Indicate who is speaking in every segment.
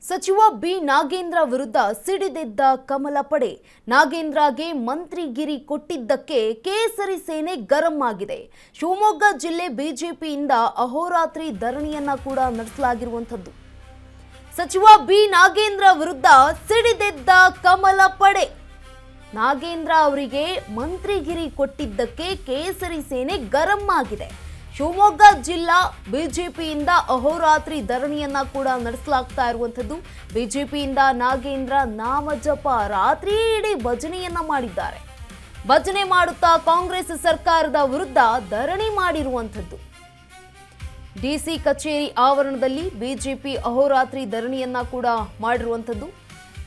Speaker 1: ಸಚಿವ ಬಿ ನಾಗೇಂದ್ರ ವಿರುದ್ಧ ಸಿಡಿದೆದ್ದ ಕಮಲ ಪಡೆ. ನಾಗೇಂದ್ರಗೆ ಮಂತ್ರಿಗಿರಿ ಕೊಟ್ಟಿದ್ದಕ್ಕೆ ಕೇಸರಿ ಸೇನೆ ಗರಂ ಆಗಿದೆ. ಶಿವಮೊಗ್ಗ ಜಿಲ್ಲೆ ಬಿಜೆಪಿಯಿಂದ ಅಹೋರಾತ್ರಿ ಧರಣಿಯನ್ನ ಕೂಡ ನಡೆಸಲಾಗಿರುವಂತದ್ದು. ಸಚಿವ ಬಿ ನಾಗೇಂದ್ರ ವಿರುದ್ಧ ಸಿಡಿದೆದ್ದ ಕಮಲ ಪಡೆ. ನಾಗೇಂದ್ರ ಅವರಿಗೆ ಮಂತ್ರಿಗಿರಿ ಕೊಟ್ಟಿದ್ದಕ್ಕೆ ಕೇಸರಿ ಸೇನೆ ಗರಂ ಆಗಿದೆ. ಶಿವಮೊಗ್ಗ ಜಿಲ್ಲಾ ಬಿಜೆಪಿಯಿಂದ ಅಹೋರಾತ್ರಿ ಧರಣಿಯನ್ನ ಕೂಡ ನಡೆಸಲಾಗ್ತಾ ಇರುವಂತದ್ದು. ಬಿಜೆಪಿಯಿಂದ ನಾಗೇಂದ್ರ ನಾಮಜಪ ರಾತ್ರಿ ಇಡೀ ಭಜನೆಯನ್ನ ಮಾಡಿದ್ದಾರೆ. ಭಜನೆ ಮಾಡುತ್ತಾ ಕಾಂಗ್ರೆಸ್ ಸರ್ಕಾರದ ವಿರುದ್ಧ ಧರಣಿ ಮಾಡಿರುವಂತದ್ದು. ಡಿಸಿ ಕಚೇರಿ ಆವರಣದಲ್ಲಿ ಬಿಜೆಪಿ ಅಹೋರಾತ್ರಿ ಧರಣಿಯನ್ನ ಕೂಡ ಮಾಡಿರುವಂತದ್ದು.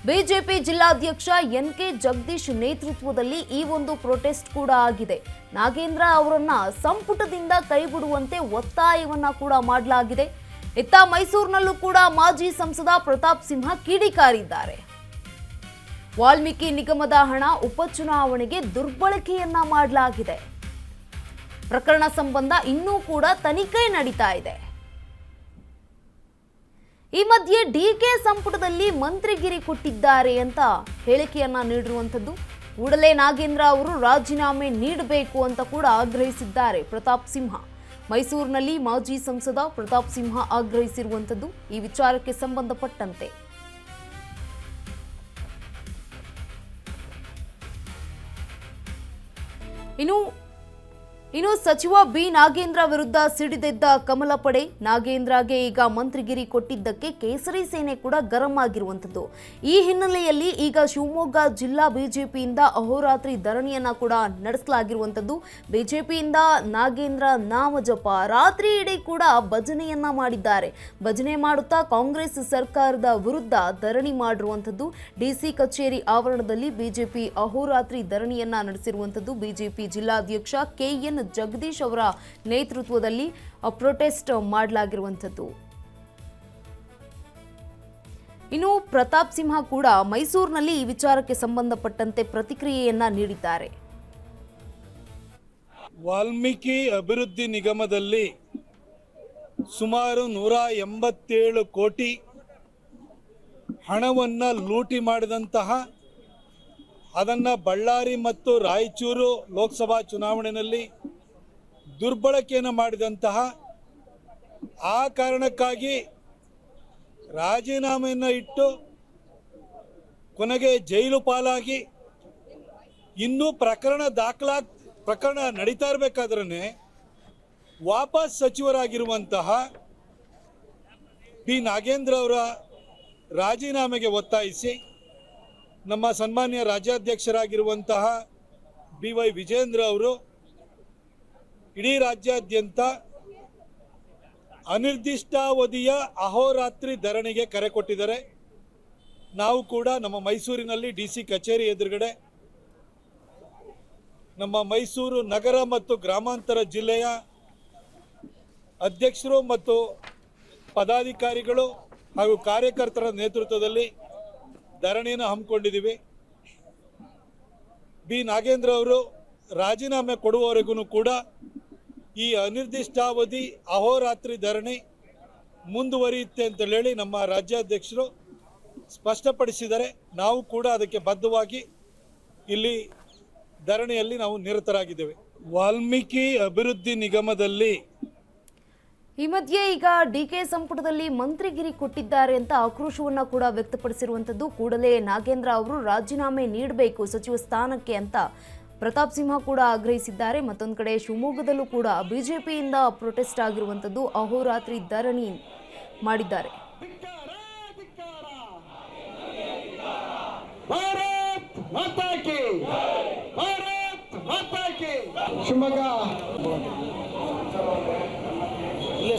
Speaker 1: ಬಿಜೆಪಿ ಜಿಲ್ಲಾಧ್ಯಕ್ಷ ಎನ್.ಕೆ. ಜಗದೀಶ್ ನೇತೃತ್ವದಲ್ಲಿ ಈ ಒಂದು ಪ್ರೊಟೆಸ್ಟ್ ಕೂಡ ಆಗಿದೆ. ನಾಗೇಂದ್ರ ಅವರನ್ನ ಸಂಪುಟದಿಂದ ಕೈಬಿಡುವಂತೆ ಒತ್ತಾಯವನ್ನ ಕೂಡ ಮಾಡಲಾಗಿದೆ. ಇತ್ತ ಮೈಸೂರಿನಲ್ಲೂ ಕೂಡ ಮಾಜಿ ಸಂಸದ ಪ್ರತಾಪ್ ಸಿಂಹ ಕಿಡಿಕಾರಿದ್ದಾರೆ. ವಾಲ್ಮೀಕಿ ನಿಗಮದ ಹಣ ಉಪಚುನಾವಣೆಗೆ ದುರ್ಬಳಕೆಯನ್ನ ಮಾಡಲಾಗಿದೆ. ಪ್ರಕರಣ ಸಂಬಂಧ ಇನ್ನೂ ಕೂಡ ತನಿಖೆ ನಡೀತಾ ಇದೆ. ಈ ಮಧ್ಯೆ ಡಿಕೆ ಸಂಪುಟದಲ್ಲಿ ಮಂತ್ರಿಗಿರಿ ಕೊಟ್ಟಿದ್ದಾರೆ ಅಂತ ಹೇಳಿಕೆಯನ್ನ ನೀಡಿರುವಂತದ್ದು. ಕೂಡಲೇ ನಾಗೇಂದ್ರ ಅವರು ರಾಜೀನಾಮೆ ನೀಡಬೇಕು ಅಂತ ಕೂಡ ಆಗ್ರಹಿಸಿದ್ದಾರೆ ಪ್ರತಾಪ್ ಸಿಂಹ. ಮೈಸೂರಿನಲ್ಲಿ ಮಾಜಿ ಸಂಸದ ಪ್ರತಾಪ್ ಸಿಂಹ ಆಗ್ರಹಿಸಿರುವಂತದ್ದು ಈ ವಿಚಾರಕ್ಕೆ ಸಂಬಂಧಪಟ್ಟಂತೆ. ಇನ್ನು ಸಚಿವ ಬಿ ನಾಗೇಂದ್ರ ವಿರುದ್ಧ ಸಿಡಿದೆದ್ದ ಕಮಲ ಪಡೆ. ನಾಗೇಂದ್ರಗೆ ಈಗ ಮಂತ್ರಿಗಿರಿ ಕೊಟ್ಟಿದ್ದಕ್ಕೆ ಕೇಸರಿ ಸೇನೆ ಕೂಡ ಗರಂ ಆಗಿರುವಂತದ್ದು. ಈ ಹಿನ್ನೆಲೆಯಲ್ಲಿ ಈಗ ಶಿವಮೊಗ್ಗ ಜಿಲ್ಲಾ ಬಿಜೆಪಿಯಿಂದ ಅಹೋರಾತ್ರಿ ಧರಣಿಯನ್ನ ಕೂಡ ನಡೆಸಲಾಗಿರುವಂತದ್ದು. ಬಿಜೆಪಿಯಿಂದ ನಾಗೇಂದ್ರ ನಾಮಜಪ ರಾತ್ರಿ ಇಡೀ ಕೂಡ ಭಜನೆಯನ್ನ ಮಾಡಿದ್ದಾರೆ. ಭಜನೆ ಮಾಡುತ್ತಾ ಕಾಂಗ್ರೆಸ್ ಸರ್ಕಾರದ ವಿರುದ್ಧ ಧರಣಿ ಮಾಡಿರುವಂತದ್ದು. ಡಿಸಿ ಕಚೇರಿ ಆವರಣದಲ್ಲಿ ಬಿಜೆಪಿ ಅಹೋರಾತ್ರಿ ಧರಣಿಯನ್ನ ನಡೆಸಿರುವಂತದ್ದು. ಬಿಜೆಪಿ ಜಿಲ್ಲಾಧ್ಯಕ್ಷ ಕೆ.ಎನ್. ಜಗದೀಶ್ ಅವರ ನೇತೃತ್ವದಲ್ಲಿ ಪ್ರೊಟೆಸ್ಟ್ ಮಾಡಲಾಗಿರುವಂತದ್ದು. ಇನ್ನು ಪ್ರತಾಪ್ ಸಿಂಹ ಕೂಡ ಮೈಸೂರಿನಲ್ಲಿ ಈ ವಿಚಾರಕ್ಕೆ ಸಂಬಂಧಪಟ್ಟಂತೆ ಪ್ರತಿಕ್ರಿಯೆಯನ್ನ ನೀಡಿದ್ದಾರೆ.
Speaker 2: ವಾಲ್ಮೀಕಿ ಅಭಿವೃದ್ಧಿ ನಿಗಮದಲ್ಲಿ ಸುಮಾರು 187 ಕೋಟಿ ಹಣವನ್ನ ಲೂಟಿ ಮಾಡಿದಂತಹ, ಅದನ್ನು ಬಳ್ಳಾರಿ ಮತ್ತು ರಾಯಚೂರು ಲೋಕಸಭಾ ಚುನಾವಣೆಯಲ್ಲಿ ದುರ್ಬಳಕೆಯನ್ನು ಮಾಡಿದಂತಹ, ಆ ಕಾರಣಕ್ಕಾಗಿ ರಾಜೀನಾಮೆಯನ್ನು ಇಟ್ಟು ಕೊನೆಗೆ ಜೈಲು ಪಾಲಾಗಿ ಇನ್ನೂ ಪ್ರಕರಣ ನಡೀತಾ ಇರಬೇಕಾದ್ರೆ ವಾಪಸ್ ಸಚಿವರಾಗಿರುವಂತಹ ಬಿ ನಾಗೇಂದ್ರ ಅವರ ರಾಜೀನಾಮೆಗೆ ಒತ್ತಾಯಿಸಿ ನಮ್ಮ ಸನ್ಮಾನ್ಯ ರಾಜ್ಯಾಧ್ಯಕ್ಷರಾಗಿರುವಂತಹ ಬಿ.ವೈ. ವಿಜೇಂದ್ರ ಅವರು ಇಡೀ ರಾಜ್ಯಾದ್ಯಂತ ಅನಿರ್ದಿಷ್ಟಾವಧಿಯ ಅಹೋರಾತ್ರಿ ಧರಣಿಗೆ ಕರೆ ಕೊಟ್ಟಿದ್ದಾರೆ. ನಾವು ಕೂಡ ನಮ್ಮ ಮೈಸೂರಿನಲ್ಲಿ ಡಿಸಿ ಕಚೇರಿ ಎದುರುಗಡೆ ನಮ್ಮ ಮೈಸೂರು ನಗರ ಮತ್ತು ಗ್ರಾಮಾಂತರ ಜಿಲ್ಲೆಯ ಅಧ್ಯಕ್ಷರು ಮತ್ತು ಪದಾಧಿಕಾರಿಗಳು ಹಾಗೂ ಕಾರ್ಯಕರ್ತರ ನೇತೃತ್ವದಲ್ಲಿ ಧರಣಿಯನ್ನು ಹಮ್ಮಿಕೊಂಡಿದ್ದೀವಿ. ಬಿ ನಾಗೇಂದ್ರ ಅವರು ರಾಜೀನಾಮೆ ಕೊಡುವವರೆಗೂ ಕೂಡ ಈ ಅನಿರ್ದಿಷ್ಟಾವಧಿ ಅಹೋರಾತ್ರಿ ಧರಣಿ ಮುಂದುವರಿಯುತ್ತೆ ಅಂತ ಹೇಳಿ ನಮ್ಮ ರಾಜ್ಯಾಧ್ಯಕ್ಷರು ಸ್ಪಷ್ಟಪಡಿಸಿದ್ದಾರೆ. ನಾವು ಕೂಡ ಅದಕ್ಕೆ ಬದ್ಧವಾಗಿ ಇಲ್ಲಿ ಧರಣಿಯಲ್ಲಿ ನಾವು ನಿರತರಾಗಿದ್ದೇವೆ. ವಾಲ್ಮೀಕಿ ಅಭಿವೃದ್ಧಿ ನಿಗಮದಲ್ಲಿ
Speaker 1: ಈ ಮಧ್ಯೆ ಈಗ ಡಿಕೆ ಸಂಪುಟದಲ್ಲಿ ಮಂತ್ರಿಗಿರಿ ಕೊಟ್ಟಿದ್ದಾರೆ ಅಂತ ಆಕ್ರೋಶವನ್ನ ಕೂಡ ವ್ಯಕ್ತಪಡಿಸಿರುವಂತದ್ದು. ಕೂಡಲೇ ನಾಗೇಂದ್ರ ಅವರು ರಾಜೀನಾಮೆ ನೀಡಬೇಕು ಸಚಿವ ಸ್ಥಾನಕ್ಕೆ ಅಂತ ಪ್ರತಾಪ್ ಸಿಂಹ ಕೂಡ ಆಗ್ರಹಿಸಿದ್ದಾರೆ. ಮತ್ತೊಂದು ಕಡೆ ಶಿವಮೊಗ್ಗದಲ್ಲೂ ಕೂಡ ಬಿಜೆಪಿಯಿಂದ ಪ್ರೊಟೆಸ್ಟ್ ಆಗಿರುವಂತದ್ದು. ಅಹೋರಾತ್ರಿ ಧರಣಿ ಮಾಡಿದ್ದಾರೆ.
Speaker 3: ಶಿವಮೊಗ್ಗ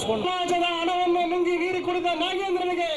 Speaker 3: ಸಮಾಜದ ಹಣವನ್ನು ನುಂಗಿ ನೀರು ಕುಡಿದ ನಾಗೇಂದ್ರನಿಗೆ